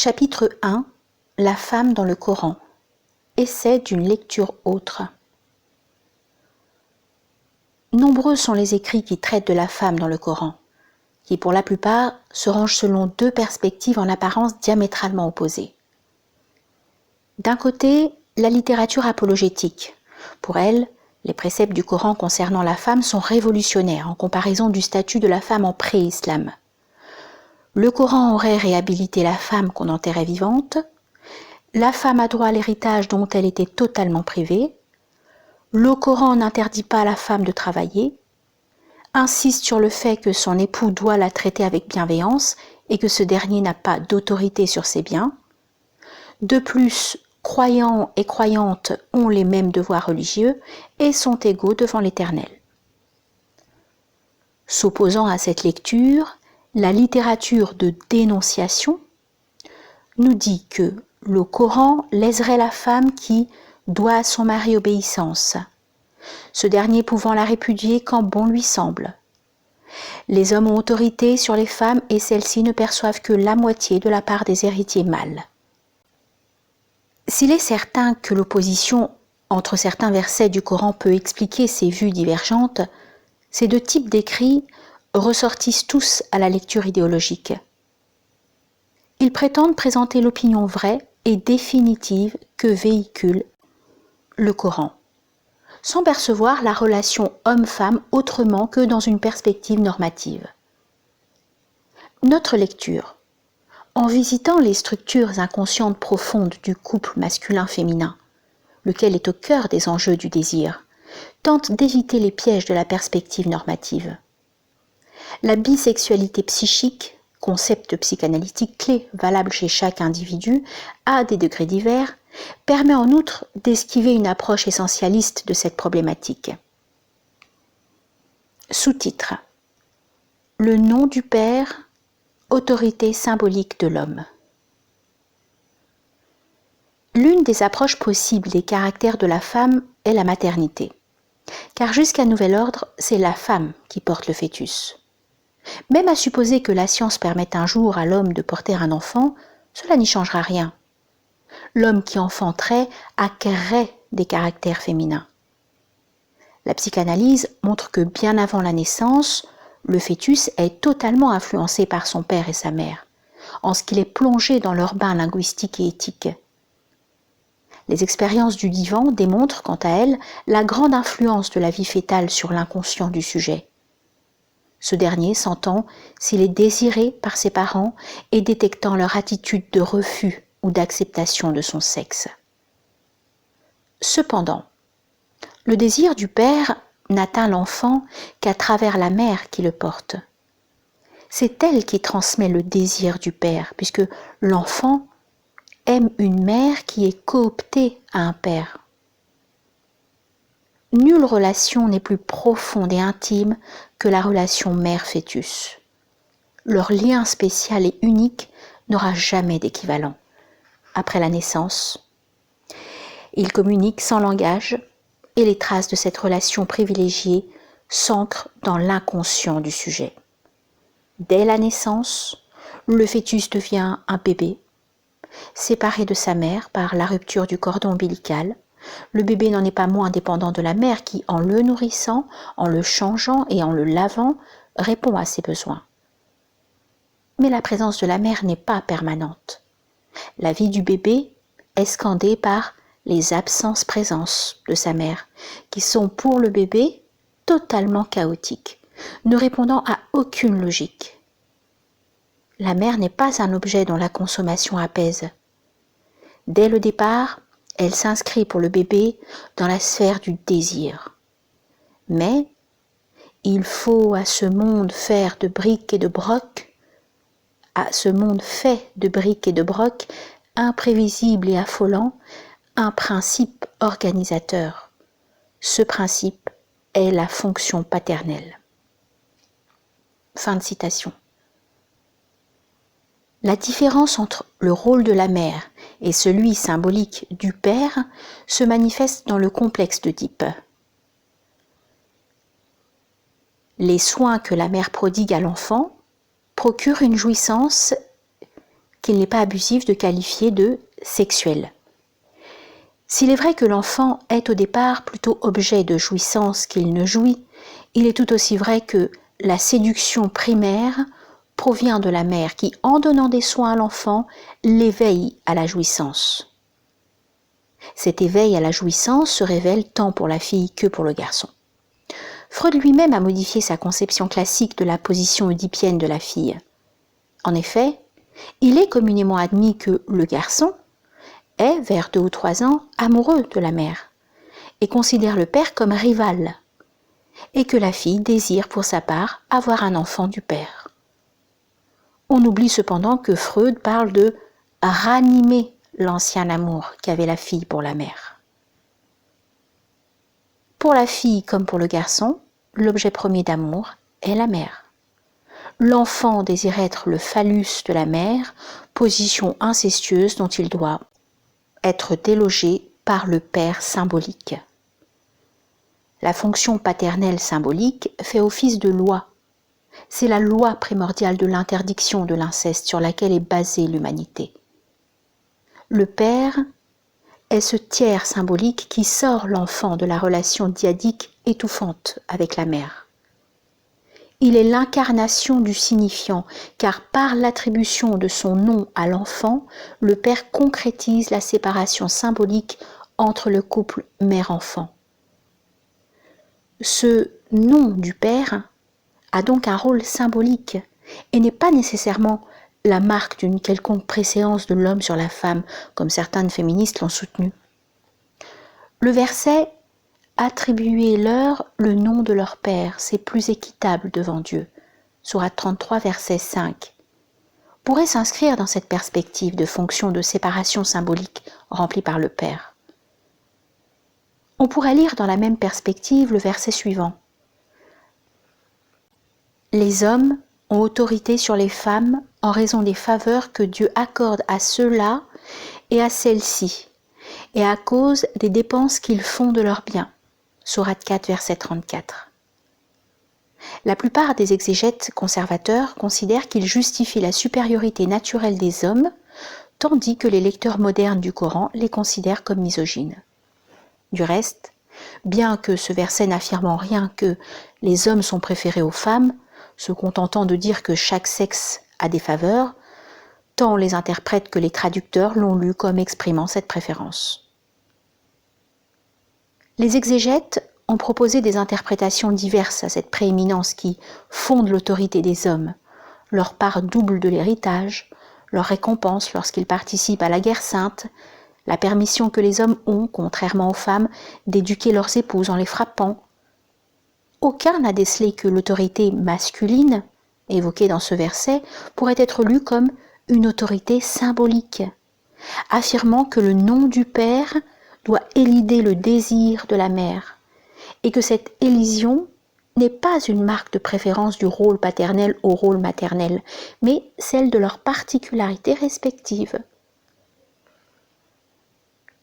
Chapitre 1 La femme dans le Coran. Essai d'une lecture autre. Nombreux sont les écrits qui traitent de la femme dans le Coran, qui pour la plupart se rangent selon deux perspectives en apparence diamétralement opposées. D'un côté, la littérature apologétique. Pour elle, les préceptes du Coran concernant la femme sont révolutionnaires en comparaison du statut de la femme en pré-islam. Le Coran aurait réhabilité la femme qu'on enterrait vivante, la femme a droit à l'héritage dont elle était totalement privée, le Coran n'interdit pas à la femme de travailler, insiste sur le fait que son époux doit la traiter avec bienveillance et que ce dernier n'a pas d'autorité sur ses biens. De plus, croyants et croyantes ont les mêmes devoirs religieux et sont égaux devant l'Éternel. S'opposant à cette lecture, la littérature de dénonciation nous dit que le Coran léserait la femme qui doit à son mari obéissance, ce dernier pouvant la répudier quand bon lui semble. Les hommes ont autorité sur les femmes et celles-ci ne perçoivent que la moitié de la part des héritiers mâles. S'il est certain que l'opposition entre certains versets du Coran peut expliquer ces vues divergentes, ces deux types d'écrits ressortissent tous à la lecture idéologique. Ils prétendent présenter l'opinion vraie et définitive que véhicule le Coran, sans percevoir la relation homme-femme autrement que dans une perspective normative. Notre lecture, en visitant les structures inconscientes profondes du couple masculin-féminin, lequel est au cœur des enjeux du désir, tente d'éviter les pièges de la perspective normative. La bisexualité psychique, concept psychanalytique clé valable chez chaque individu, à des degrés divers, permet en outre d'esquiver une approche essentialiste de cette problématique. Sous-titre : Le nom du Père, autorité symbolique de l'homme. L'une des approches possibles des caractères de la femme est la maternité, car jusqu'à nouvel ordre, c'est la femme qui porte le fœtus. Même à supposer que la science permette un jour à l'homme de porter un enfant, cela n'y changera rien. L'homme qui enfanterait acquerrait des caractères féminins. La psychanalyse montre que bien avant la naissance, le fœtus est totalement influencé par son père et sa mère, en ce qu'il est plongé dans leur bain linguistique et éthique. Les expériences du divan démontrent, quant à elles, la grande influence de la vie fœtale sur l'inconscient du sujet. Ce dernier s'entend s'il est désiré par ses parents et détectant leur attitude de refus ou d'acceptation de son sexe. Cependant, le désir du père n'atteint l'enfant qu'à travers la mère qui le porte. C'est elle qui transmet le désir du père, puisque l'enfant aime une mère qui est cooptée à un père. Nulle relation n'est plus profonde et intime que la relation mère-fœtus. Leur lien spécial et unique n'aura jamais d'équivalent. Après la naissance, ils communiquent sans langage et les traces de cette relation privilégiée s'ancrent dans l'inconscient du sujet. Dès la naissance, le fœtus devient un bébé, séparé de sa mère par la rupture du cordon ombilical. Le bébé n'en est pas moins dépendant de la mère qui, en le nourrissant, en le changeant et en le lavant, répond à ses besoins. Mais la présence de la mère n'est pas permanente. La vie du bébé est scandée par les absences-présences de sa mère, qui sont pour le bébé totalement chaotiques, ne répondant à aucune logique. La mère n'est pas un objet dont la consommation apaise. Dès le départ, elle s'inscrit pour le bébé dans la sphère du désir. Mais il faut à ce monde faire de briques et de broc, à ce monde fait de briques et de broc, imprévisible et affolant, un principe organisateur. Ce principe est la fonction paternelle. Fin de citation. La différence entre le rôle de la mère et celui symbolique du père se manifeste dans le complexe d'Œdipe. Les soins que la mère prodigue à l'enfant procurent une jouissance qu'il n'est pas abusif de qualifier de sexuel. S'il est vrai que l'enfant est au départ plutôt objet de jouissance qu'il ne jouit, il est tout aussi vrai que la séduction primaire provient de la mère qui, en donnant des soins à l'enfant, l'éveille à la jouissance. Cet éveil à la jouissance se révèle tant pour la fille que pour le garçon. Freud lui-même a modifié sa conception classique de la position oedipienne de la fille. En effet, il est communément admis que le garçon est, vers 2 ou 3 ans, amoureux de la mère et considère le père comme rival, et que la fille désire pour sa part avoir un enfant du père. On oublie cependant que Freud parle de ranimer l'ancien amour qu'avait la fille pour la mère. Pour la fille comme pour le garçon, l'objet premier d'amour est la mère. L'enfant désire être le phallus de la mère, position incestueuse dont il doit être délogé par le père symbolique. La fonction paternelle symbolique fait office de loi. C'est la loi primordiale de l'interdiction de l'inceste sur laquelle est basée l'humanité. Le père est ce tiers symbolique qui sort l'enfant de la relation dyadique étouffante avec la mère. Il est l'incarnation du signifiant, car par l'attribution de son nom à l'enfant, le père concrétise la séparation symbolique entre le couple mère-enfant. Ce nom du père a donc un rôle symbolique et n'est pas nécessairement la marque d'une quelconque préséance de l'homme sur la femme, comme certaines féministes l'ont soutenu. Le verset « Attribuez-leur le nom de leur père, c'est plus équitable devant Dieu » sourate 33, verset 5, pourrait s'inscrire dans cette perspective de fonction de séparation symbolique remplie par le père. On pourrait lire dans la même perspective le verset suivant. Les hommes ont autorité sur les femmes en raison des faveurs que Dieu accorde à ceux-là et à celles-ci, et à cause des dépenses qu'ils font de leurs biens. Sourate 4, verset 34. La plupart des exégètes conservateurs considèrent qu'il justifie la supériorité naturelle des hommes, tandis que les lecteurs modernes du Coran les considèrent comme misogynes. Du reste, bien que ce verset n'affirmant rien que les hommes sont préférés aux femmes, se contentant de dire que chaque sexe a des faveurs, tant les interprètes que les traducteurs l'ont lu comme exprimant cette préférence. Les exégètes ont proposé des interprétations diverses à cette prééminence qui fonde l'autorité des hommes, leur part double de l'héritage, leur récompense lorsqu'ils participent à la guerre sainte, la permission que les hommes ont, contrairement aux femmes, d'éduquer leurs épouses en les frappant. Aucun n'a décelé que l'autorité masculine, évoquée dans ce verset, pourrait être lue comme une autorité symbolique, affirmant que le nom du père doit élider le désir de la mère, et que cette élision n'est pas une marque de préférence du rôle paternel au rôle maternel, mais celle de leurs particularités respectives.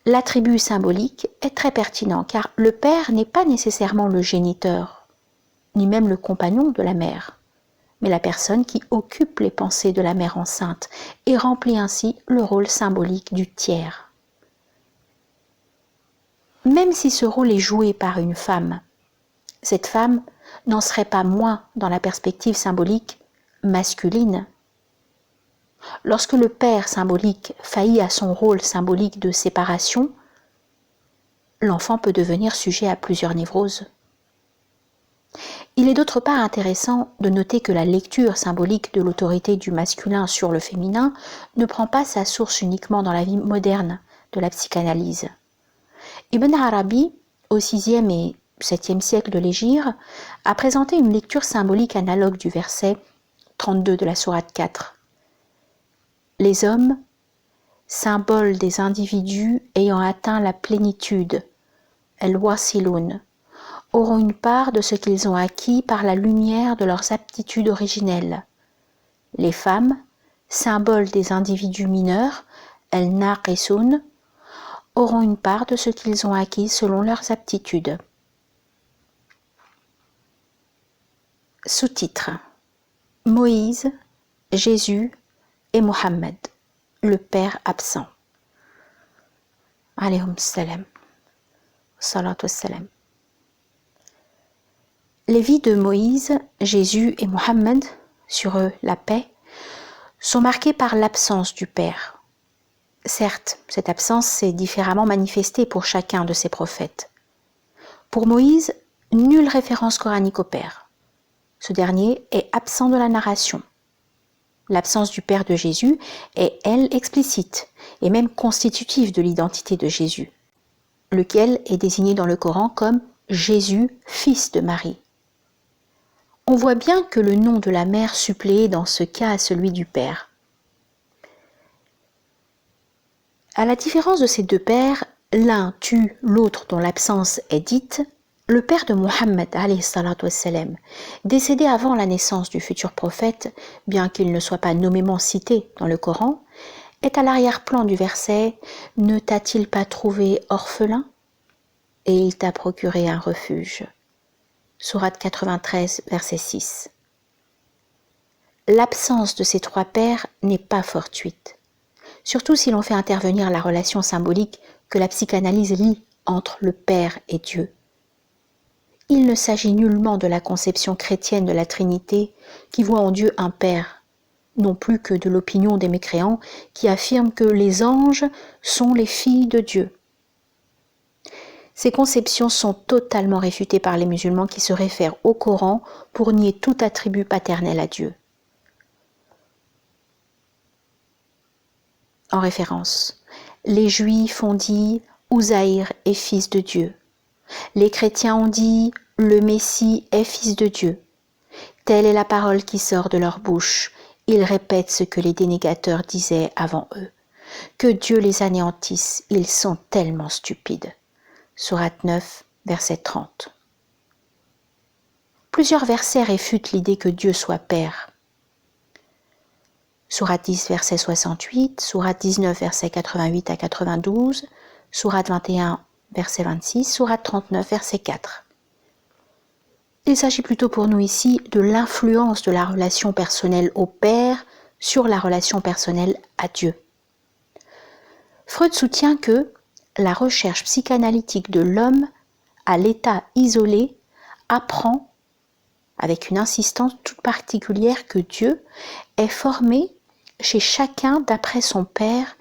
L'attribut symbolique est très pertinent car le père n'est pas nécessairement le géniteur, ni même le compagnon de la mère, mais la personne qui occupe les pensées de la mère enceinte et remplit ainsi le rôle symbolique du tiers. Même si ce rôle est joué par une femme, cette femme n'en serait pas moins, dans la perspective symbolique, masculine. Lorsque le père symbolique faillit à son rôle symbolique de séparation, l'enfant peut devenir sujet à plusieurs névroses. Il est d'autre part intéressant de noter que la lecture symbolique de l'autorité du masculin sur le féminin ne prend pas sa source uniquement dans la vie moderne de la psychanalyse. Ibn Arabi, au VIe et VIIe siècle de l'Hégire, a présenté une lecture symbolique analogue du verset 32 de la sourate 4. Les hommes, symboles des individus ayant atteint la plénitude, el-wasiloun, auront une part de ce qu'ils ont acquis par la lumière de leurs aptitudes originelles. Les femmes, symboles des individus mineurs, el-naqisoun, auront une part de ce qu'ils ont acquis selon leurs aptitudes. Sous-titre: Moïse, Jésus et Mohammed. le Père absent. Alayhum salam. Salatu salam. Les vies de Moïse, Jésus et Mohammed, sur eux la paix, sont marquées par l'absence du Père. Certes, cette absence s'est différemment manifestée pour chacun de ces prophètes. Pour Moïse, nulle référence coranique au Père. Ce dernier est absent de la narration. L'absence du Père de Jésus est, elle, explicite et même constitutive de l'identité de Jésus, lequel est désigné dans le Coran comme Jésus, fils de Marie. On voit bien que le nom de la mère suppléait dans ce cas à celui du Père. À la différence de ces deux pères, l'un tue l'autre dont l'absence est dite, le père de Mohammed, décédé avant la naissance du futur prophète, bien qu'il ne soit pas nommément cité dans le Coran, est à l'arrière-plan du verset « Ne t'a-t-il pas trouvé orphelin et il t'a procuré un refuge » Sourate 93, verset 6. L'absence de ces trois pères n'est pas fortuite, surtout si l'on fait intervenir la relation symbolique que la psychanalyse lie entre le Père et Dieu. Il ne s'agit nullement de la conception chrétienne de la Trinité qui voit en Dieu un Père, non plus que de l'opinion des mécréants qui affirment que les anges sont les filles de Dieu. Ces conceptions sont totalement réfutées par les musulmans qui se réfèrent au Coran pour nier tout attribut paternel à Dieu. En référence, les Juifs ont dit « Uzaïr est fils de Dieu ». Les chrétiens ont dit « Le Messie est fils de Dieu ». Telle est la parole qui sort de leur bouche. Ils répètent ce que les dénégateurs disaient avant eux. Que Dieu les anéantisse, ils sont tellement stupides. Sourate 9, verset 30. Plusieurs versets réfutent l'idée que Dieu soit Père. Sourate 10, verset 68, Sourate 19, verset 88 à 92, Sourate 21, verset 26, Sourate 39, verset 4. Il s'agit plutôt pour nous ici de l'influence de la relation personnelle au Père sur la relation personnelle à Dieu. Freud soutient que la recherche psychanalytique de l'homme à l'état isolé apprend, avec une insistance toute particulière, que Dieu est formé chez chacun d'après son Père,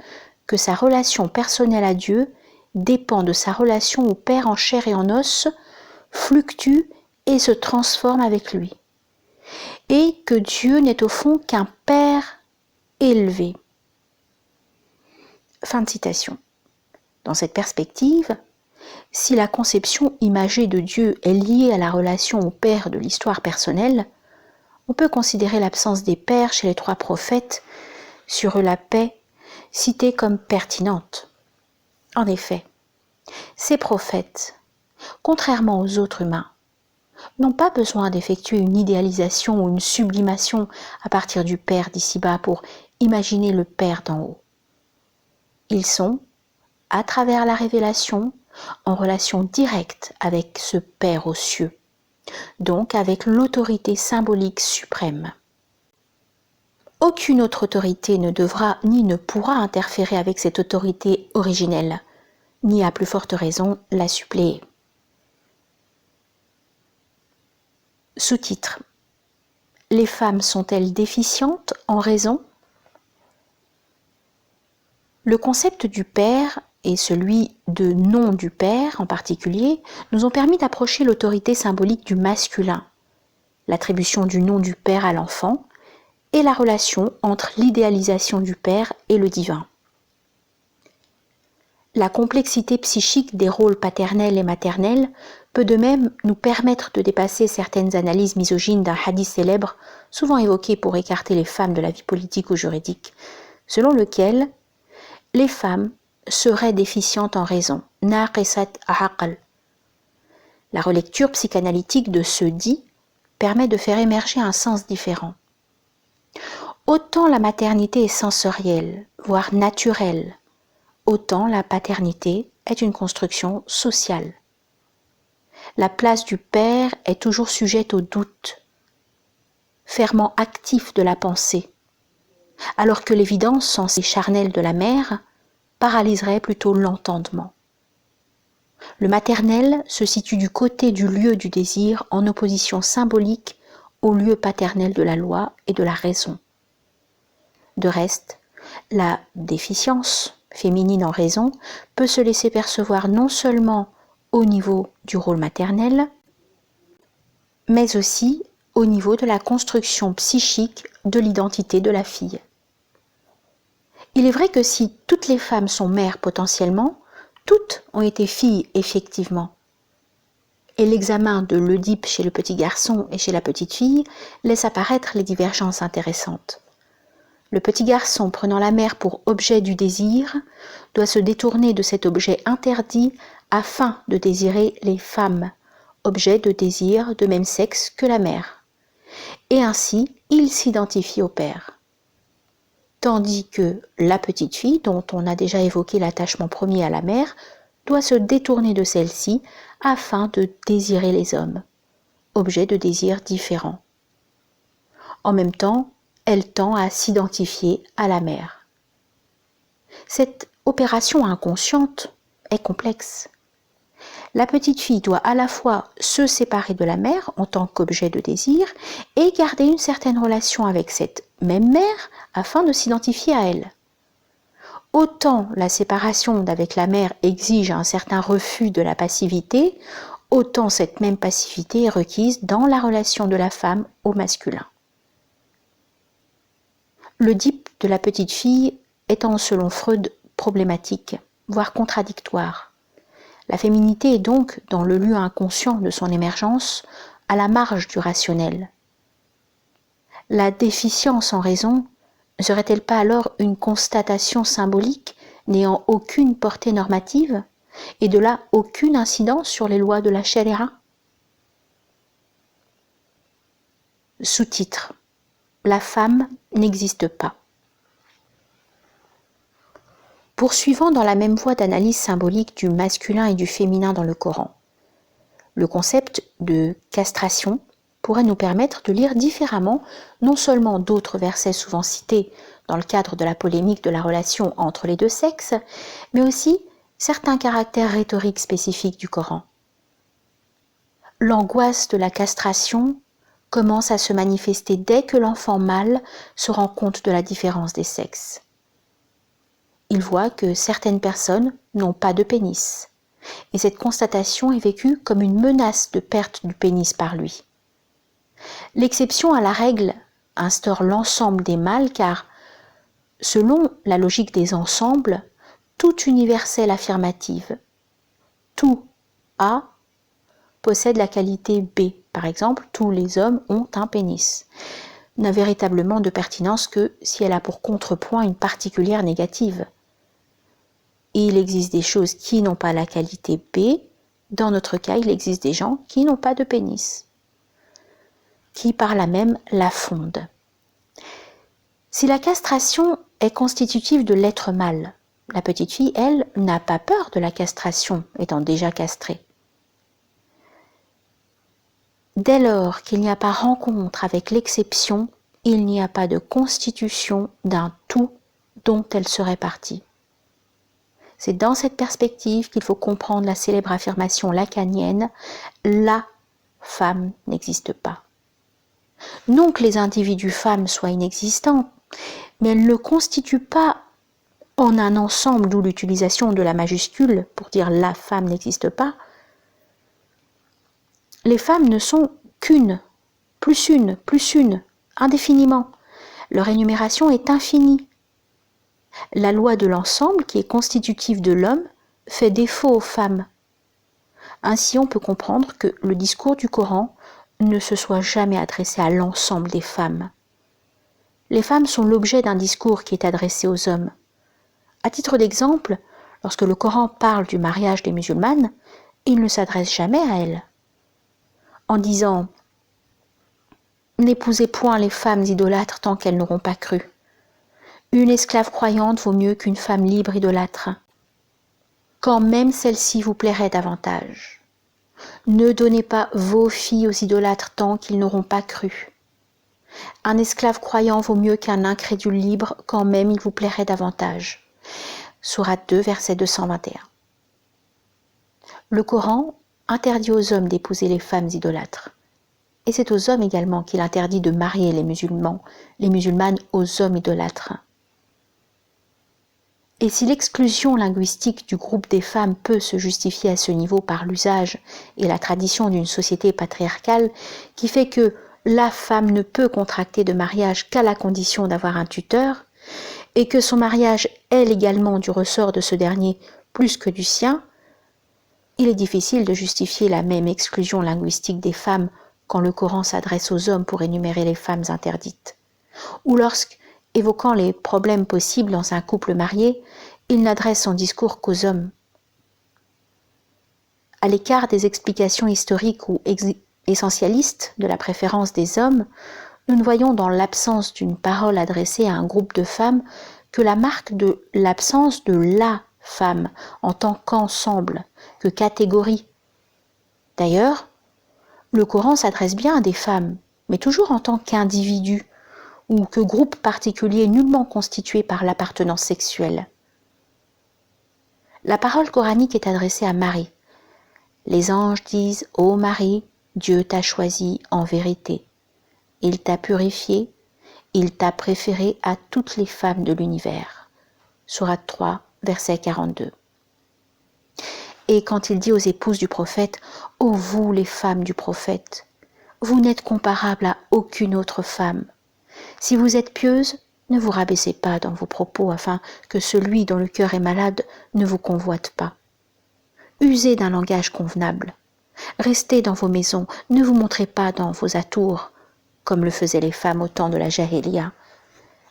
que sa relation personnelle à Dieu dépend de sa relation au Père en chair et en os, fluctue et se transforme avec lui, et que Dieu n'est au fond qu'un Père élevé. Fin de citation. Dans cette perspective, si la conception imagée de Dieu est liée à la relation au Père de l'histoire personnelle, on peut considérer l'absence des pères chez les trois prophètes sur la paix citée comme pertinente. En effet, ces prophètes, contrairement aux autres humains, n'ont pas besoin d'effectuer une idéalisation ou une sublimation à partir du Père d'ici-bas pour imaginer le Père d'en haut. Ils sont, à travers la révélation, en relation directe avec ce Père aux cieux, donc avec l'autorité symbolique suprême. Aucune autre autorité ne devra ni ne pourra interférer avec cette autorité originelle, ni à plus forte raison la suppléer. Sous-titre. Les femmes sont-elles déficientes en raison ? Le concept du Père et celui de nom du Père en particulier nous ont permis d'approcher l'autorité symbolique du masculin, l'attribution du nom du Père à l'enfant et la relation entre l'idéalisation du Père et le divin. La complexité psychique des rôles paternels et maternels peut de même nous permettre de dépasser certaines analyses misogynes d'un hadith célèbre, souvent évoqué pour écarter les femmes de la vie politique ou juridique, selon lequel les femmes seraient déficientes en raison, naqisat aql. La relecture psychanalytique de ce dit permet de faire émerger un sens différent. Autant la maternité est sensorielle, voire naturelle, autant la paternité est une construction sociale. La place du père est toujours sujette au doute, ferment actif de la pensée, alors que l'évidence censée charnelle de la mère paralyserait plutôt l'entendement. Le maternel se situe du côté du lieu du désir en opposition symbolique au lieu paternel de la loi et de la raison. De reste, la déficience féminine en raison peut se laisser percevoir non seulement au niveau du rôle maternel, mais aussi au niveau de la construction psychique de l'identité de la fille. Il est vrai que si toutes les femmes sont mères potentiellement, toutes ont été filles effectivement. Et l'examen de l'Oedipe chez le petit garçon et chez la petite fille laisse apparaître les divergences intéressantes. Le petit garçon, prenant la mère pour objet du désir, doit se détourner de cet objet interdit afin de désirer les femmes, objets de désir de même sexe que la mère. Et ainsi, il s'identifie au père. Tandis que la petite fille, dont on a déjà évoqué l'attachement premier à la mère, doit se détourner de celle-ci afin de désirer les hommes, objets de désir différents. En même temps, elle tend à s'identifier à la mère. Cette opération inconsciente est complexe. La petite fille doit à la fois se séparer de la mère en tant qu'objet de désir et garder une certaine relation avec cette même mère afin de s'identifier à elle. Autant la séparation d'avec la mère exige un certain refus de la passivité, autant cette même passivité est requise dans la relation de la femme au masculin. L'Oedipe de la petite fille étant selon Freud problématique, voire contradictoire. La féminité est donc, dans le lieu inconscient de son émergence, à la marge du rationnel. La déficience en raison ne serait-elle pas alors une constatation symbolique n'ayant aucune portée normative et de là aucune incidence sur les lois de la Sharia? Sous-titre: La femme n'existe pas. Poursuivant dans la même voie d'analyse symbolique du masculin et du féminin dans le Coran, le concept de castration pourrait nous permettre de lire différemment non seulement d'autres versets souvent cités dans le cadre de la polémique de la relation entre les deux sexes, mais aussi certains caractères rhétoriques spécifiques du Coran. L'angoisse de la castration commence à se manifester dès que l'enfant mâle se rend compte de la différence des sexes. Il voit que certaines personnes n'ont pas de pénis, et cette constatation est vécue comme une menace de perte du pénis par lui. L'exception à la règle instaure l'ensemble des mâles car, selon la logique des ensembles, tout universel affirmative, tout A possède la qualité B. Par exemple, tous les hommes ont un pénis. N'a véritablement de pertinence que si elle a pour contrepoint une particulière négative. Il existe des choses qui n'ont pas la qualité B. Dans notre cas, il existe des gens qui n'ont pas de pénis, qui par là même la fondent. Si la castration est constitutive de l'être mâle, la petite fille, elle, n'a pas peur de la castration, étant déjà castrée. Dès lors qu'il n'y a pas rencontre avec l'exception, il n'y a pas de constitution d'un tout dont elle serait partie. C'est dans cette perspective qu'il faut comprendre la célèbre affirmation lacanienne « la femme n'existe pas ». Non que les individus femmes soient inexistants, mais elles ne constituent pas en un ensemble, d'où l'utilisation de la majuscule pour dire « la femme n'existe pas ». Les femmes ne sont qu'une, plus une, indéfiniment. Leur énumération est infinie. La loi de l'ensemble, qui est constitutive de l'homme, fait défaut aux femmes. Ainsi, on peut comprendre que le discours du Coran ne se soit jamais adressé à l'ensemble des femmes. Les femmes sont l'objet d'un discours qui est adressé aux hommes. À titre d'exemple, lorsque le Coran parle du mariage des musulmanes, il ne s'adresse jamais à elles. En disant « N'épousez point les femmes idolâtres tant qu'elles n'auront pas cru. Une esclave croyante vaut mieux qu'une femme libre idolâtre, quand même celle-ci vous plairait davantage. Ne donnez pas vos filles aux idolâtres tant qu'ils n'auront pas cru. Un esclave croyant vaut mieux qu'un incrédule libre, quand même il vous plairait davantage. Sourate 2, verset 221. Le Coran interdit aux hommes d'épouser les femmes idolâtres. Et c'est aux hommes également qu'il interdit de marier les musulmanes aux hommes idolâtres. Et si l'exclusion linguistique du groupe des femmes peut se justifier à ce niveau par l'usage et la tradition d'une société patriarcale qui fait que la femme ne peut contracter de mariage qu'à la condition d'avoir un tuteur, et que son mariage est également du ressort de ce dernier plus que du sien, il est difficile de justifier la même exclusion linguistique des femmes quand le Coran s'adresse aux hommes pour énumérer les femmes interdites, ou lorsqu'évoquant les problèmes possibles dans un couple marié, il n'adresse son discours qu'aux hommes. À l'écart des explications historiques ou essentialistes de la préférence des hommes, nous ne voyons dans l'absence d'une parole adressée à un groupe de femmes que la marque de l'absence de la femme en tant qu'ensemble, que catégorie. D'ailleurs, le Coran s'adresse bien à des femmes, mais toujours en tant qu'individus ou que groupe particulier nullement constitué par l'appartenance sexuelle. La parole coranique est adressée à Marie. Les anges disent « Ô Marie, Dieu t'a choisi en vérité. Il t'a purifiée, il t'a préférée à toutes les femmes de l'univers. » Sourate 3, verset 42. Et quand il dit aux épouses du prophète « Ô vous les femmes du prophète, vous n'êtes comparables à aucune autre femme. Si vous êtes pieuses, ne vous rabaissez pas dans vos propos afin que celui dont le cœur est malade ne vous convoite pas. Usez d'un langage convenable. Restez dans vos maisons, ne vous montrez pas dans vos atours, comme le faisaient les femmes au temps de la Jahiliya.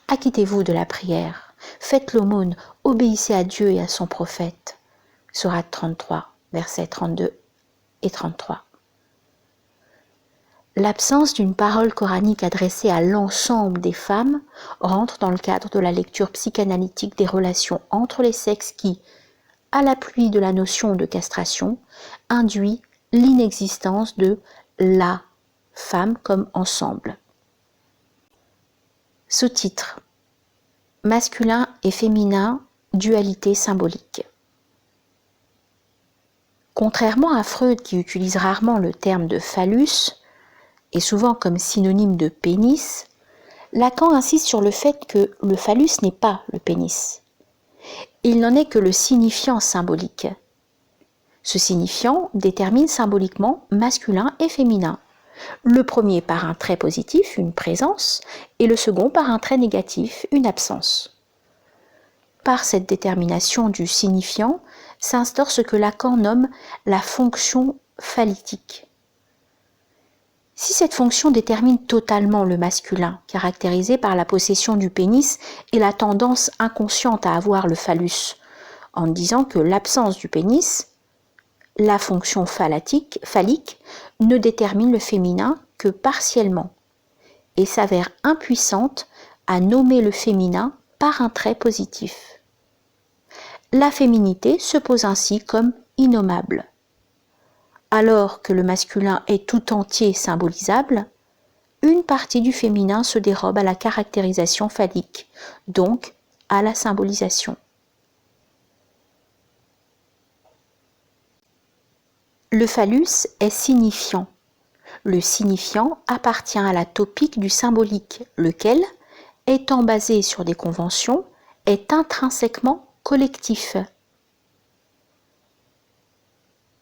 Acquittez-vous de la prière, faites l'aumône, obéissez à Dieu et à son prophète. » Sourate 33, versets 32 et 33. L'absence d'une parole coranique adressée à l'ensemble des femmes rentre dans le cadre de la lecture psychanalytique des relations entre les sexes qui, à l'appui de la notion de castration, induit l'inexistence de la femme comme ensemble. Sous-titre: Masculin et féminin, dualité symbolique. Contrairement à Freud qui utilise rarement le terme de phallus, et souvent comme synonyme de pénis, Lacan insiste sur le fait que le phallus n'est pas le pénis. Il n'en est que le signifiant symbolique. Ce signifiant détermine symboliquement masculin et féminin. Le premier par un trait positif, une présence, et le second par un trait négatif, une absence. Par cette détermination du signifiant s'instaure ce que Lacan nomme la fonction phallitique. Si cette fonction détermine totalement le masculin, caractérisé par la possession du pénis et la tendance inconsciente à avoir le phallus, en disant que l'absence du pénis, la fonction phallique, ne détermine le féminin que partiellement et s'avère impuissante à nommer le féminin par un trait positif. La féminité se pose ainsi comme innommable. Alors que le masculin est tout entier symbolisable, une partie du féminin se dérobe à la caractérisation phallique, donc à la symbolisation. Le phallus est signifiant. Le signifiant appartient à la topique du symbolique, lequel, étant basé sur des conventions, est intrinsèquement collectif.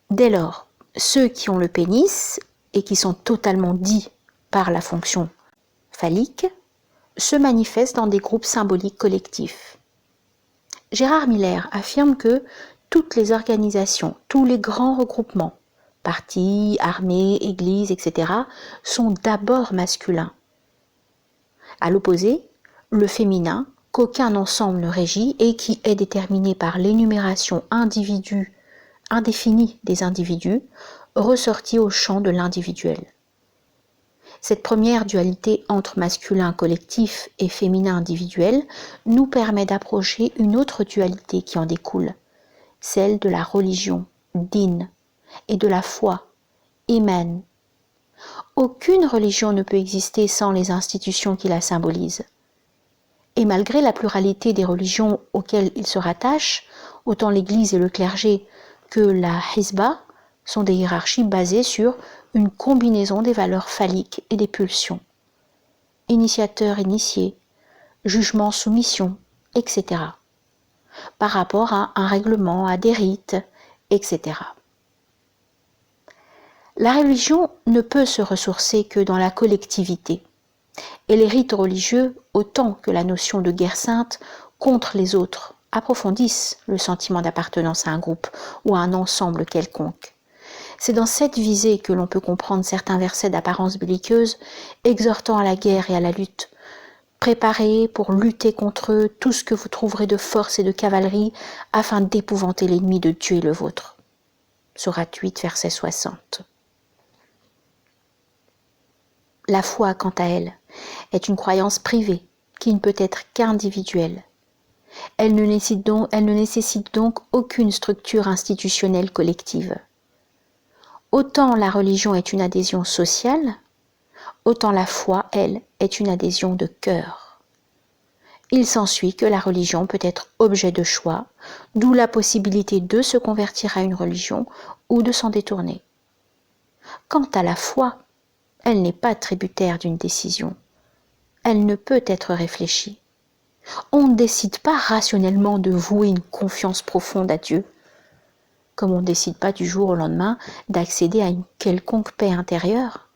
Dès lors, ceux qui ont le pénis et qui sont totalement dits par la fonction phallique se manifestent dans des groupes symboliques collectifs. Gérard Miller affirme que toutes les organisations, tous les grands regroupements, partis, armées, églises, etc., sont d'abord masculins. À l'opposé, le féminin, qu'aucun ensemble ne régit et qui est déterminé par l'énumération indéfinie des individus, ressortit au champ de l'individuel. Cette première dualité entre masculin collectif et féminin individuel nous permet d'approcher une autre dualité qui en découle, celle de la religion, din, et de la foi, iman. Aucune religion ne peut exister sans les institutions qui la symbolisent. Et malgré la pluralité des religions auxquelles ils se rattachent, autant l'Église et le clergé que la Hizba sont des hiérarchies basées sur une combinaison des valeurs phalliques et des pulsions. Initiateur, initié, jugement, soumission, etc. Par rapport à un règlement, à des rites, etc. La religion ne peut se ressourcer que dans la collectivité. Et les rites religieux, autant que la notion de guerre sainte contre les autres, approfondissent le sentiment d'appartenance à un groupe ou à un ensemble quelconque. C'est dans cette visée que l'on peut comprendre certains versets d'apparence belliqueuse, exhortant à la guerre et à la lutte. Préparez pour lutter contre eux tout ce que vous trouverez de force et de cavalerie, afin d'épouvanter l'ennemi de Dieu et le vôtre. Sourate 8, verset 60. La foi, quant à elle, est une croyance privée qui ne peut être qu'individuelle. Elle ne nécessite donc aucune structure institutionnelle collective. Autant la religion est une adhésion sociale, autant la foi, elle, est une adhésion de cœur. Il s'ensuit que la religion peut être objet de choix, d'où la possibilité de se convertir à une religion ou de s'en détourner. Quant à la foi, elle n'est pas tributaire d'une décision. Elle ne peut être réfléchie. On ne décide pas rationnellement de vouer une confiance profonde à Dieu, comme on ne décide pas du jour au lendemain d'accéder à une quelconque paix intérieure.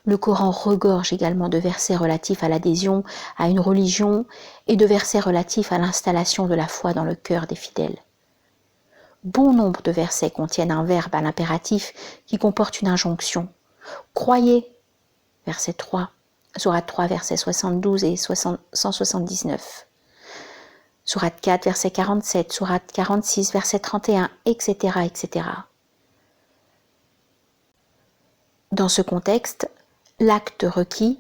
Le Coran regorge également de versets relatifs à l'adhésion à une religion et de versets relatifs à l'installation de la foi dans le cœur des fidèles. Bon nombre de versets contiennent un verbe à l'impératif qui comporte une injonction. Croyez, verset 3, Sourate 3, verset 72 et 179. Sourate 4, verset 47, Sourate 46, verset 31, etc., etc. Dans ce contexte, l'acte requis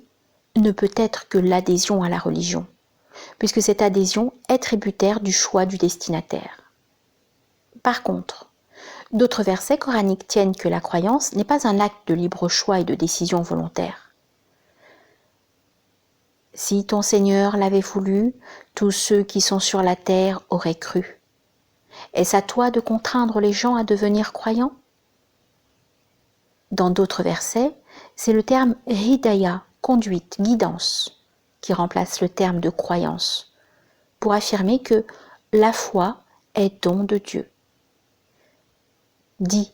ne peut être que l'adhésion à la religion, puisque cette adhésion est tributaire du choix du destinataire. Par contre, d'autres versets coraniques tiennent que la croyance n'est pas un acte de libre choix et de décision volontaire. Si ton Seigneur l'avait voulu, tous ceux qui sont sur la terre auraient cru. Est-ce à toi de contraindre les gens à devenir croyants ? Dans d'autres versets, c'est le terme hidaya, conduite, guidance, qui remplace le terme de croyance, pour affirmer que la foi est don de Dieu. Dis,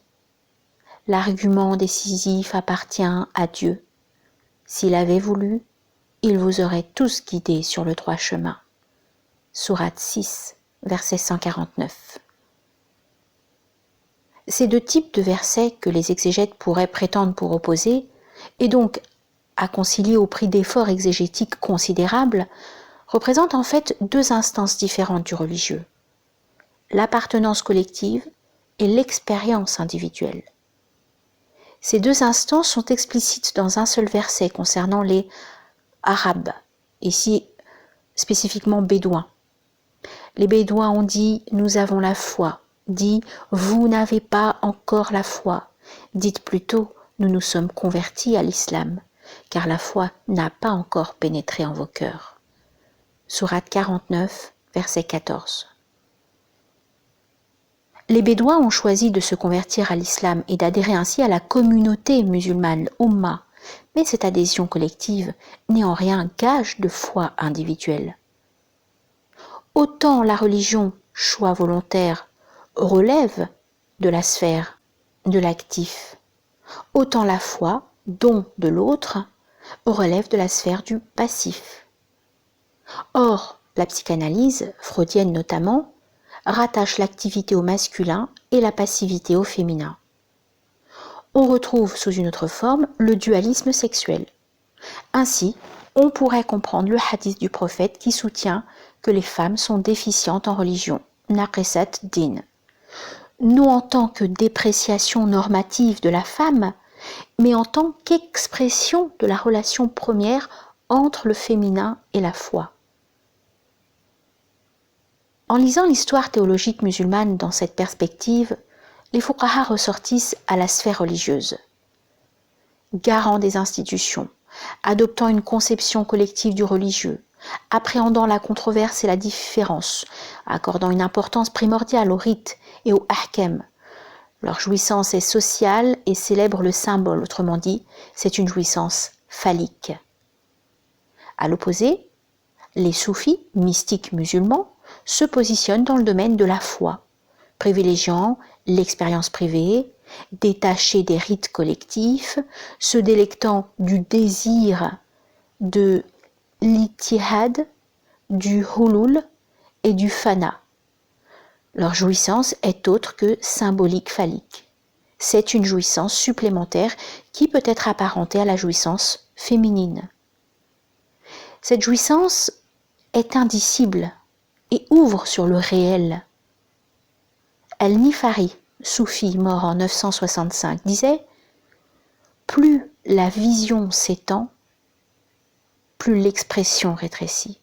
l'argument décisif appartient à Dieu. S'il avait voulu, il vous aurait tous guidés sur le droit chemin. Sourate 6, verset 149. Ces deux types de versets que les exégètes pourraient prétendre pour opposer, et donc à concilier au prix d'efforts exégétiques considérables, représentent en fait deux instances différentes du religieux, l'appartenance collective et l'expérience individuelle. Ces deux instances sont explicites dans un seul verset concernant les Arabes, ici spécifiquement bédouins. Les bédouins ont dit « nous avons la foi », dit « vous n'avez pas encore la foi », dites plutôt « nous nous sommes convertis à l'islam », car la foi n'a pas encore pénétré en vos cœurs. Sourate 49, verset 14. Les Bédouins ont choisi de se convertir à l'islam et d'adhérer ainsi à la communauté musulmane, Ummah, mais cette adhésion collective n'est en rien gage de foi individuelle. Autant la religion, choix volontaire, relève de la sphère de l'actif, autant la foi, don de l'autre, relève de la sphère du passif. Or, la psychanalyse, freudienne notamment, rattache l'activité au masculin et la passivité au féminin. On retrouve sous une autre forme le dualisme sexuel. Ainsi, on pourrait comprendre le hadith du prophète qui soutient que les femmes sont déficientes en religion, naqisat din, non en tant que dépréciation normative de la femme, mais en tant qu'expression de la relation première entre le féminin et la foi. En lisant l'histoire théologique musulmane dans cette perspective, les fuqaha ressortissent à la sphère religieuse. garant des institutions, adoptant une conception collective du religieux, appréhendant la controverse et la différence, accordant une importance primordiale aux rites et aux ahkam. Leur jouissance est sociale et célèbre le symbole, autrement dit, c'est une jouissance phallique. À l'opposé, les soufis, mystiques musulmans, se positionnent dans le domaine de la foi, privilégiant l'expérience privée, détachés des rites collectifs, se délectant du désir de l'Ittihad, du hulul et du fana. Leur jouissance est autre que symbolique phallique. C'est une jouissance supplémentaire qui peut être apparentée à la jouissance féminine. Cette jouissance est indicible et ouvre sur le réel. El-Nifari, soufi mort en 965, disait « Plus la vision s'étend, plus l'expression rétrécit. »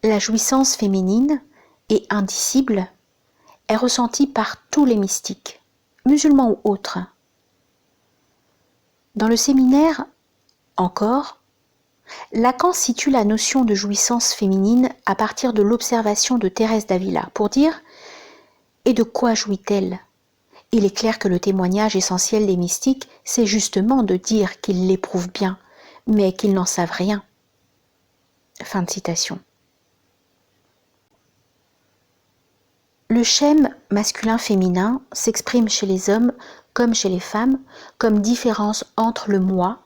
La jouissance féminine et indicible est ressentie par tous les mystiques, musulmans ou autres. Dans le séminaire, encore, Lacan situe la notion de jouissance féminine à partir de l'observation de Thérèse d'Avila pour dire « Et de quoi jouit-elle » Il est clair que le témoignage essentiel des mystiques, c'est justement de dire qu'ils l'éprouvent bien, mais qu'ils n'en savent rien. Fin de citation. Le schème masculin-féminin s'exprime chez les hommes comme chez les femmes comme différence entre le moi,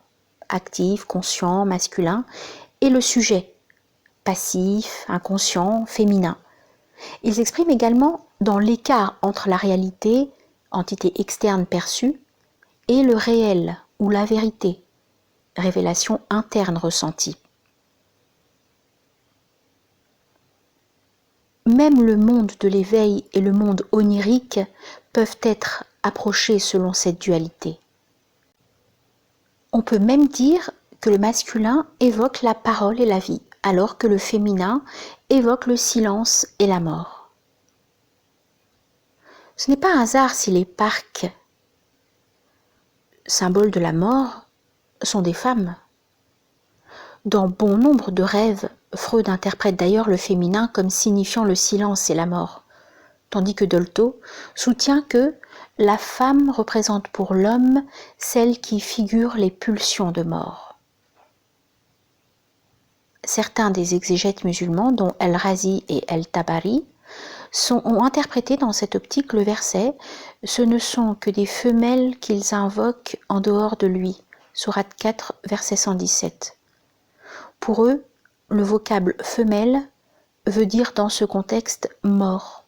actif, conscient, masculin, et le sujet, passif, inconscient, féminin. Il s'exprime également dans l'écart entre la réalité, entité externe perçue, et le réel ou la vérité, révélation interne ressentie. Même le monde de l'éveil et le monde onirique peuvent être approchés selon cette dualité. On peut même dire que le masculin évoque la parole et la vie, alors que le féminin évoque le silence et la mort. Ce n'est pas un hasard si les parcs, symboles de la mort, sont des femmes. Dans bon nombre de rêves, Freud interprète d'ailleurs le féminin comme signifiant le silence et la mort, tandis que Dolto soutient que la femme représente pour l'homme celle qui figure les pulsions de mort. Certains des exégètes musulmans, dont El-Razi et El-Tabari, ont interprété dans cette optique le verset « Ce ne sont que des femelles qu'ils invoquent en dehors de lui » Sourate 4, verset 117. Pour eux, le vocable « femelle » veut dire dans ce contexte « mort ».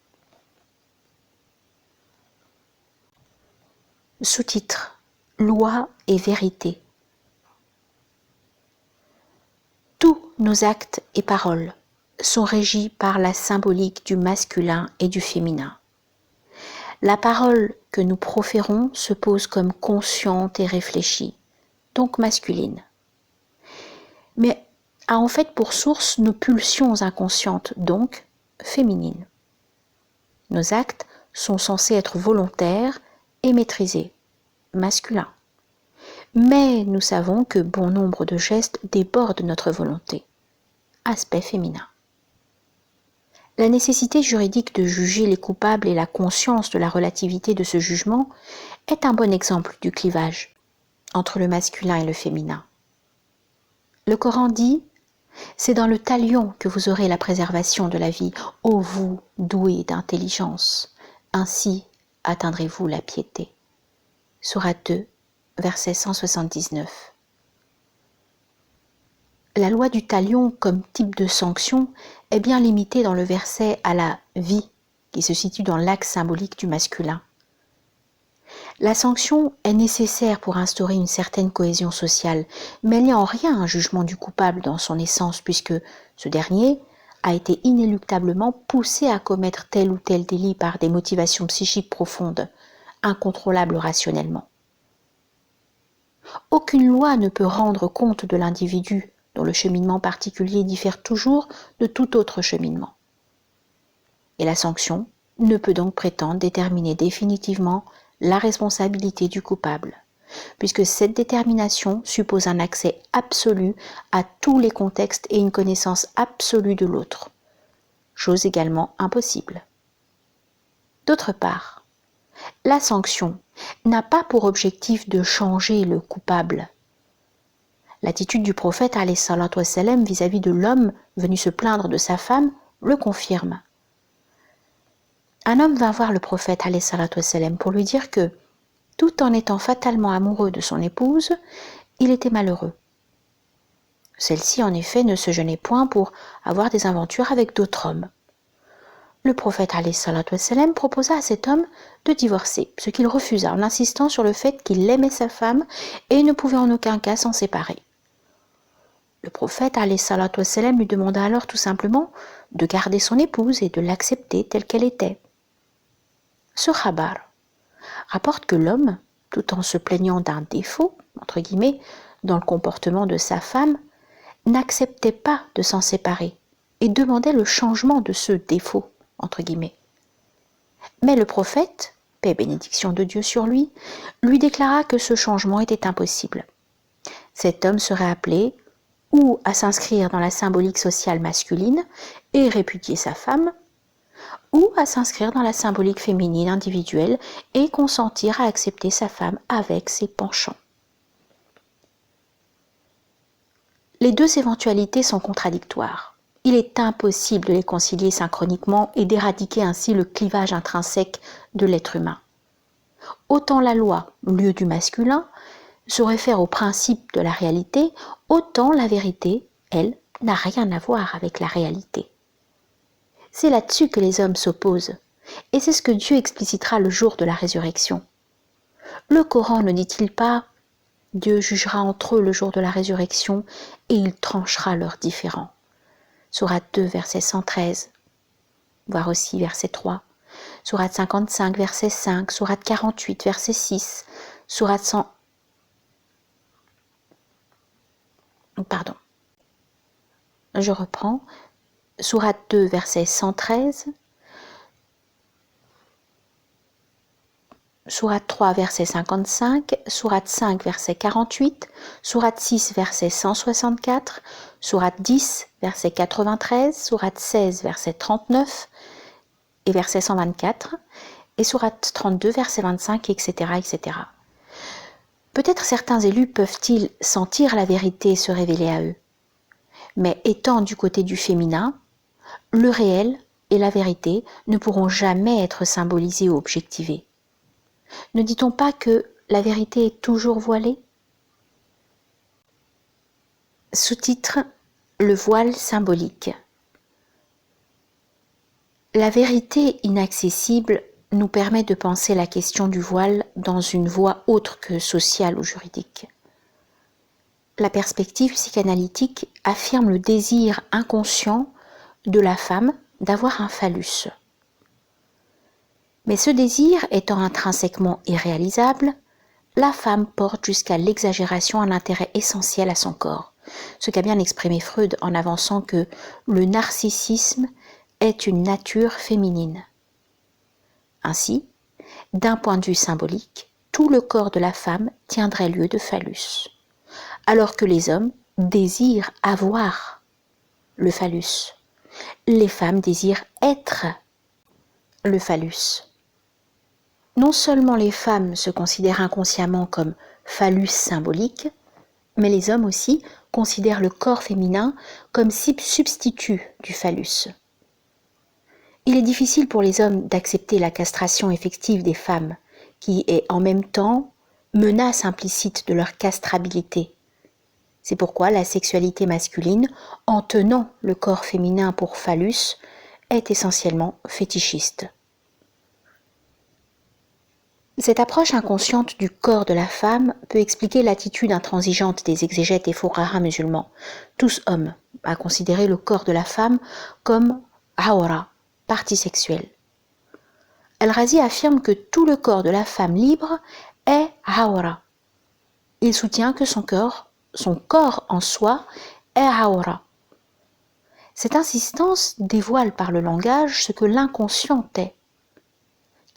Sous-titre « Loi et vérité ». Tous nos actes et paroles sont régis par la symbolique du masculin et du féminin. La parole que nous proférons se pose comme consciente et réfléchie, donc masculine, mais a en fait pour source nos pulsions inconscientes, donc féminines. Nos actes sont censés être volontaires et maîtrisés, masculins. Mais nous savons que bon nombre de gestes débordent notre volonté, aspect féminin. La nécessité juridique de juger les coupables et la conscience de la relativité de ce jugement est un bon exemple du clivage entre le masculin et le féminin. Le Coran dit « C'est dans le talion que vous aurez la préservation de la vie, ô vous doués d'intelligence, ainsi atteindrez-vous la piété. » Sourate 2, verset 179. La loi du talion comme type de sanction est bien limitée dans le verset à la vie qui se situe dans l'axe symbolique du masculin. La sanction est nécessaire pour instaurer une certaine cohésion sociale, mais elle n'est en rien un jugement du coupable dans son essence puisque ce dernier a été inéluctablement poussé à commettre tel ou tel délit par des motivations psychiques profondes, incontrôlables rationnellement. Aucune loi ne peut rendre compte de l'individu dont le cheminement particulier diffère toujours de tout autre cheminement. Et la sanction, ne peut donc prétendre déterminer définitivement la responsabilité du coupable, puisque cette détermination suppose un accès absolu à tous les contextes et une connaissance absolue de l'autre, chose également impossible. D'autre part, la sanction n'a pas pour objectif de changer le coupable. L'attitude du prophète alayhi salatu wassalam vis-à-vis de l'homme venu se plaindre de sa femme le confirme. Un homme vint voir le prophète alayhi salatu wassalam pour lui dire que, tout en étant fatalement amoureux de son épouse, il était malheureux. Celle-ci, en effet, ne se gênait point pour avoir des aventures avec d'autres hommes. Le prophète alayhi salatu wassalam proposa à cet homme de divorcer, ce qu'il refusa en insistant sur le fait qu'il aimait sa femme et ne pouvait en aucun cas s'en séparer. Le prophète alayhi salatu wassalam lui demanda alors tout simplement de garder son épouse et de l'accepter telle qu'elle était. Ce khabar rapporte que l'homme, tout en se plaignant d'un défaut, entre guillemets, dans le comportement de sa femme, n'acceptait pas de s'en séparer et demandait le changement de ce défaut, entre guillemets. Mais le prophète, paix et bénédiction de Dieu sur lui déclara que ce changement était impossible. Cet homme serait appelé ou à s'inscrire dans la symbolique sociale masculine et répudier sa femme, ou à s'inscrire dans la symbolique féminine individuelle et consentir à accepter sa femme avec ses penchants. Les deux éventualités sont contradictoires. Il est impossible de les concilier synchroniquement et d'éradiquer ainsi le clivage intrinsèque de l'être humain. Autant la loi, lieu du masculin, se réfère au principe de la réalité, autant la vérité, elle, n'a rien à voir avec la réalité. C'est là-dessus que les hommes s'opposent, et c'est ce que Dieu explicitera le jour de la résurrection. Le Coran ne dit-il pas « Dieu jugera entre eux le jour de la résurrection et il tranchera leurs différends » Sourate 2, verset 113, voire aussi verset 3, Sourate 55, verset 5, Sourate 48, verset 6, Sourate 100... Pardon. Je reprends. Sourate 2, verset 113, Sourate 3, verset 55, Sourate 5, verset 48, Sourate 6, verset 164, Sourate 10, verset 93, Sourate 16, verset 39 et verset 124, et Sourate 32, verset 25, etc., etc. Peut-être certains élus peuvent-ils sentir la vérité se révéler à eux. Mais étant du côté du féminin, le réel et la vérité ne pourront jamais être symbolisés ou objectivés. Ne dit-on pas que la vérité est toujours voilée ? Sous-titre : Le voile symbolique. La vérité inaccessible nous permet de penser la question du voile dans une voie autre que sociale ou juridique. La perspective psychanalytique affirme le désir inconscient de la femme d'avoir un phallus. Mais ce désir étant intrinsèquement irréalisable, la femme porte jusqu'à l'exagération un intérêt essentiel à son corps, ce qu'a bien exprimé Freud en avançant que le narcissisme est une nature féminine. Ainsi, d'un point de vue symbolique, tout le corps de la femme tiendrait lieu de phallus, alors que les hommes désirent avoir le phallus. Les femmes désirent être le phallus. Non seulement les femmes se considèrent inconsciemment comme phallus symbolique, mais les hommes aussi considèrent le corps féminin comme substitut du phallus. Il est difficile pour les hommes d'accepter la castration effective des femmes, qui est en même temps menace implicite de leur castrabilité. C'est pourquoi la sexualité masculine, en tenant le corps féminin pour phallus, est essentiellement fétichiste. Cette approche inconsciente du corps de la femme peut expliquer l'attitude intransigeante des exégètes et fuqaha musulmans, tous hommes, à considérer le corps de la femme comme awra, partie sexuelle. Al-Razi affirme que tout le corps de la femme libre est awra. Il soutient que son corps en soi est awra. Cette insistance dévoile par le langage ce que l'inconscient est.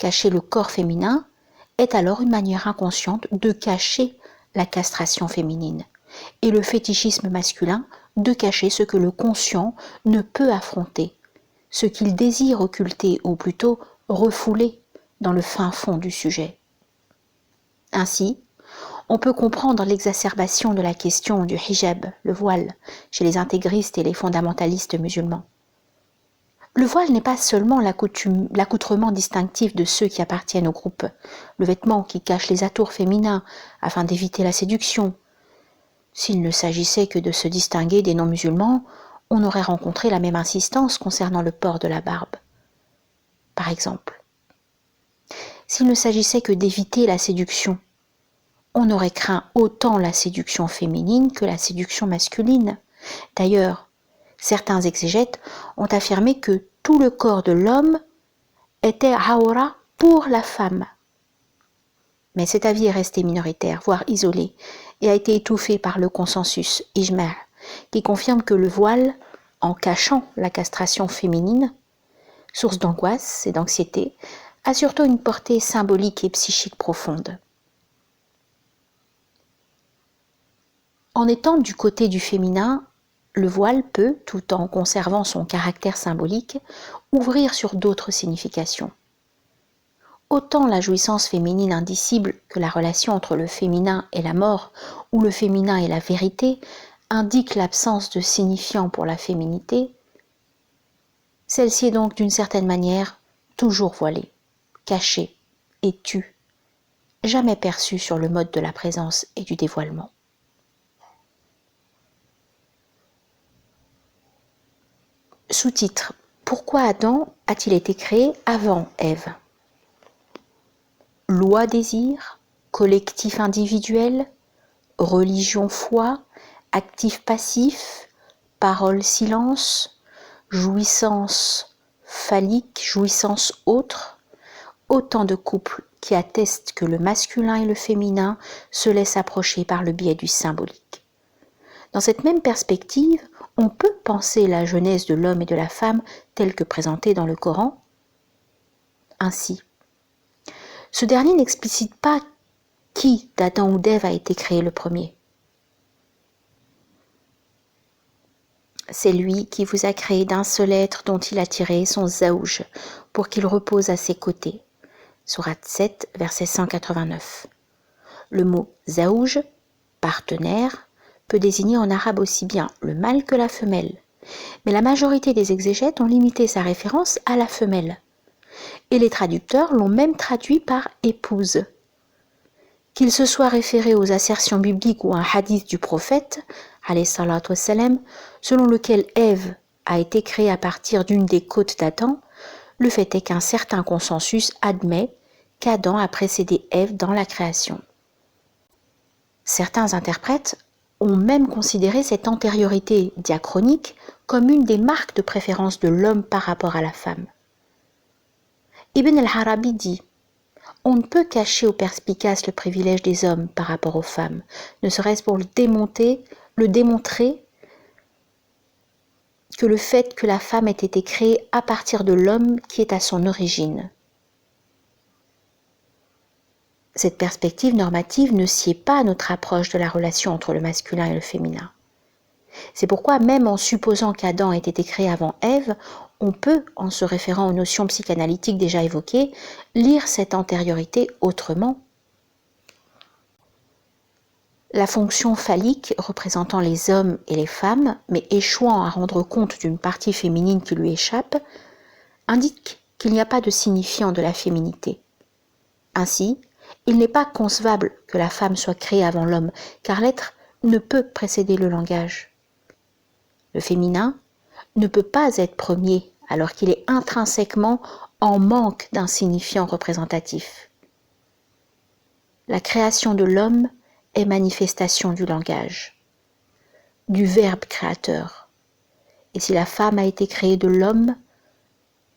Cacher le corps féminin est alors une manière inconsciente de cacher la castration féminine et le fétichisme masculin de cacher ce que le conscient ne peut affronter, ce qu'il désire occulter ou plutôt refouler dans le fin fond du sujet. Ainsi, on peut comprendre l'exacerbation de la question du hijab, le voile, chez les intégristes et les fondamentalistes musulmans. Le voile n'est pas seulement l'accoutrement distinctif de ceux qui appartiennent au groupe, le vêtement qui cache les atours féminins afin d'éviter la séduction. S'il ne s'agissait que de se distinguer des non-musulmans, on aurait rencontré la même insistance concernant le port de la barbe. Par exemple, s'il ne s'agissait que d'éviter la séduction, on aurait craint autant la séduction féminine que la séduction masculine. D'ailleurs, certains exégètes ont affirmé que tout le corps de l'homme était awra pour la femme. Mais cet avis est resté minoritaire, voire isolé, et a été étouffé par le consensus ijma', qui confirme que le voile, en cachant la castration féminine, source d'angoisse et d'anxiété, a surtout une portée symbolique et psychique profonde. En étant du côté du féminin, le voile peut, tout en conservant son caractère symbolique, ouvrir sur d'autres significations. Autant la jouissance féminine indicible que la relation entre le féminin et la mort, ou le féminin et la vérité, indique l'absence de signifiant pour la féminité, celle-ci est donc d'une certaine manière toujours voilée, cachée et tue, jamais perçue sur le mode de la présence et du dévoilement. Sous-titre: Pourquoi Adam a-t-il été créé avant Ève? Loi désir, collectif individuel, religion foi, actif passif, parole silence, jouissance phallique, jouissance autre, autant de couples qui attestent que le masculin et le féminin se laissent approcher par le biais du symbolique. Dans cette même perspective, on peut penser la genèse de l'homme et de la femme telle que présentée dans le Coran. Ainsi, ce dernier n'explicite pas qui d'Adam ou d'Ève a été créé le premier. C'est lui qui vous a créé d'un seul être dont il a tiré son zaouj pour qu'il repose à ses côtés. Sourate 7, verset 189. Le mot zaouj, partenaire, peut désigner en arabe aussi bien le mâle que la femelle, mais la majorité des exégètes ont limité sa référence à la femelle, et les traducteurs l'ont même traduit par épouse. Qu'il se soit référé aux assertions bibliques ou à un hadith du prophète, alayhi salatu wassalam, selon lequel Ève a été créée à partir d'une des côtes d'Adam, le fait est qu'un certain consensus admet qu'Adam a précédé Ève dans la création. Certains interprètes ont même considéré cette antériorité diachronique comme une des marques de préférence de l'homme par rapport à la femme. Ibn al-Arabi dit: on ne peut cacher au perspicace le privilège des hommes par rapport aux femmes, ne serait-ce pour le démontrer que le fait que la femme ait été créée à partir de l'homme qui est à son origine. Cette perspective normative ne sied pas à notre approche de la relation entre le masculin et le féminin. C'est pourquoi, même en supposant qu'Adam ait été créé avant Ève, on peut, en se référant aux notions psychanalytiques déjà évoquées, lire cette antériorité autrement. La fonction phallique, représentant les hommes et les femmes, mais échouant à rendre compte d'une partie féminine qui lui échappe, indique qu'il n'y a pas de signifiant de la féminité. Ainsi, il n'est pas concevable que la femme soit créée avant l'homme, car l'être ne peut précéder le langage. Le féminin ne peut pas être premier, alors qu'il est intrinsèquement en manque d'un signifiant représentatif. La création de l'homme est manifestation du langage, du verbe créateur. Et si la femme a été créée de l'homme,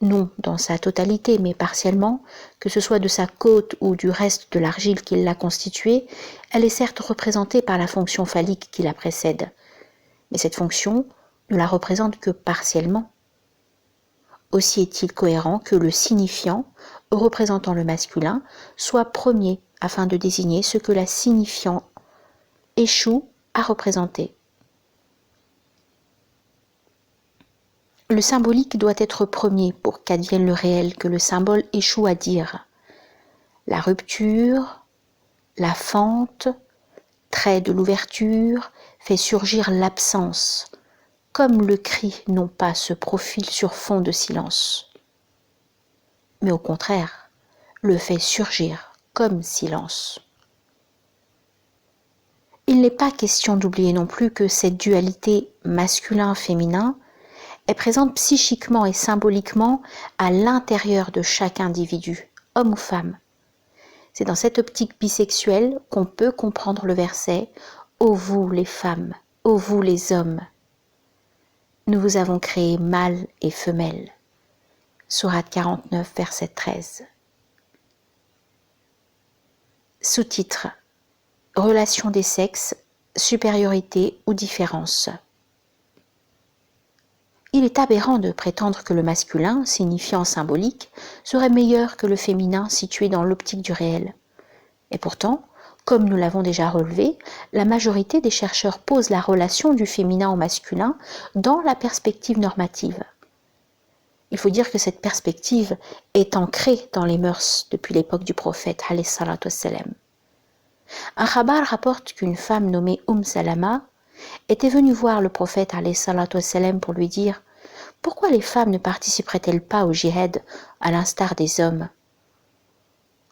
non dans sa totalité, mais partiellement, que ce soit de sa côte ou du reste de l'argile qui l'a constituée, elle est certes représentée par la fonction phallique qui la précède. Mais cette fonction ne la représente que partiellement. Aussi est-il cohérent que le signifiant représentant le masculin soit premier afin de désigner ce que la signifiant échoue à représenter. Le symbolique doit être premier pour qu'advienne le réel que le symbole échoue à dire. La rupture, la fente, trait de l'ouverture, fait surgir l'absence, comme le cri non pas se profile sur fond de silence, mais au contraire, le fait surgir comme silence. Il n'est pas question d'oublier non plus que cette dualité masculin-féminin est présente psychiquement et symboliquement à l'intérieur de chaque individu, homme ou femme. C'est dans cette optique bisexuelle qu'on peut comprendre le verset « Ô vous les femmes, ô vous les hommes, nous vous avons créés mâles et femelles » Sourate 49, verset 13. Sous-titre « Relation des sexes, supériorité ou différence ». Il est aberrant de prétendre que le masculin, signifiant symbolique, serait meilleur que le féminin situé dans l'optique du réel. Et pourtant, comme nous l'avons déjà relevé, la majorité des chercheurs posent la relation du féminin au masculin dans la perspective normative. Il faut dire que cette perspective est ancrée dans les mœurs depuis l'époque du prophète alayhi salatu wassalam. Un khabar rapporte qu'une femme nommée Salama était venue voir le prophète alayhi salatu wassalam pour lui dire « Pourquoi les femmes ne participeraient-elles pas au djihad à l'instar des hommes ?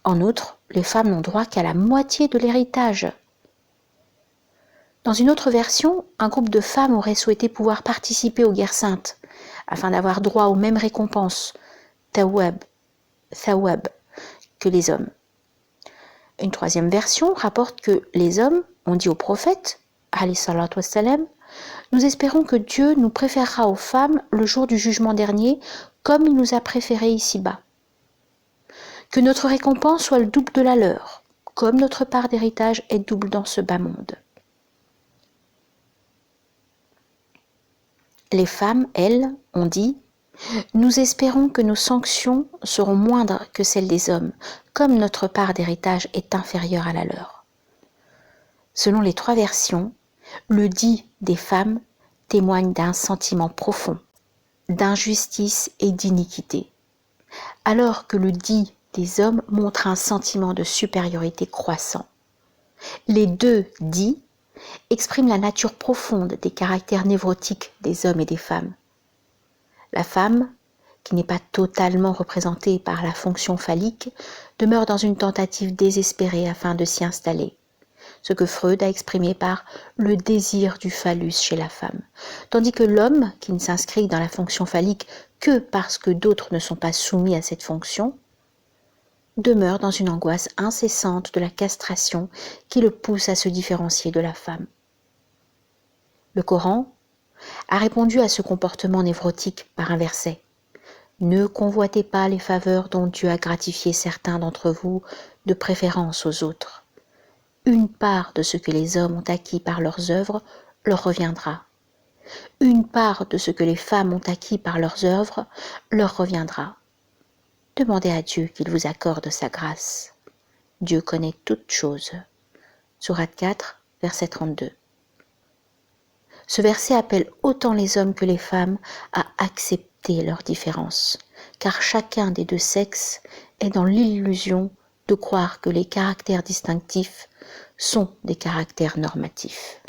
En outre, les femmes n'ont droit qu'à la moitié de l'héritage. » Dans une autre version, un groupe de femmes aurait souhaité pouvoir participer aux guerres saintes afin d'avoir droit aux mêmes récompenses, thawab, que les hommes. Une troisième version rapporte que les hommes ont dit au prophète, alayhi salatu wassalam, nous espérons que Dieu nous préférera aux femmes le jour du jugement dernier, comme il nous a préférés ici-bas. Que notre récompense soit le double de la leur, comme notre part d'héritage est double dans ce bas monde. Les femmes, elles, ont dit « Nous espérons que nos sanctions seront moindres que celles des hommes, comme notre part d'héritage est inférieure à la leur. » Selon les trois versions, le dit des femmes témoigne d'un sentiment profond, d'injustice et d'iniquité, alors que le dit des hommes montre un sentiment de supériorité croissant. Les deux dits expriment la nature profonde des caractères névrotiques des hommes et des femmes. La femme, qui n'est pas totalement représentée par la fonction phallique, demeure dans une tentative désespérée afin de s'y installer, ce que Freud a exprimé par le désir du phallus chez la femme, tandis que l'homme, qui ne s'inscrit dans la fonction phallique que parce que d'autres ne sont pas soumis à cette fonction, demeure dans une angoisse incessante de la castration qui le pousse à se différencier de la femme. Le Coran a répondu à ce comportement névrotique par un verset. « Ne convoitez pas les faveurs dont Dieu a gratifié certains d'entre vous de préférence aux autres. Une part de ce que les hommes ont acquis par leurs œuvres leur reviendra. Une part de ce que les femmes ont acquis par leurs œuvres leur reviendra. Demandez à Dieu qu'il vous accorde sa grâce. Dieu connaît toutes choses. » Sourate 4, verset 32. Ce verset appelle autant les hommes que les femmes à accepter leurs différences, car chacun des deux sexes est dans l'illusion de croire que les caractères distinctifs sont des caractères normatifs.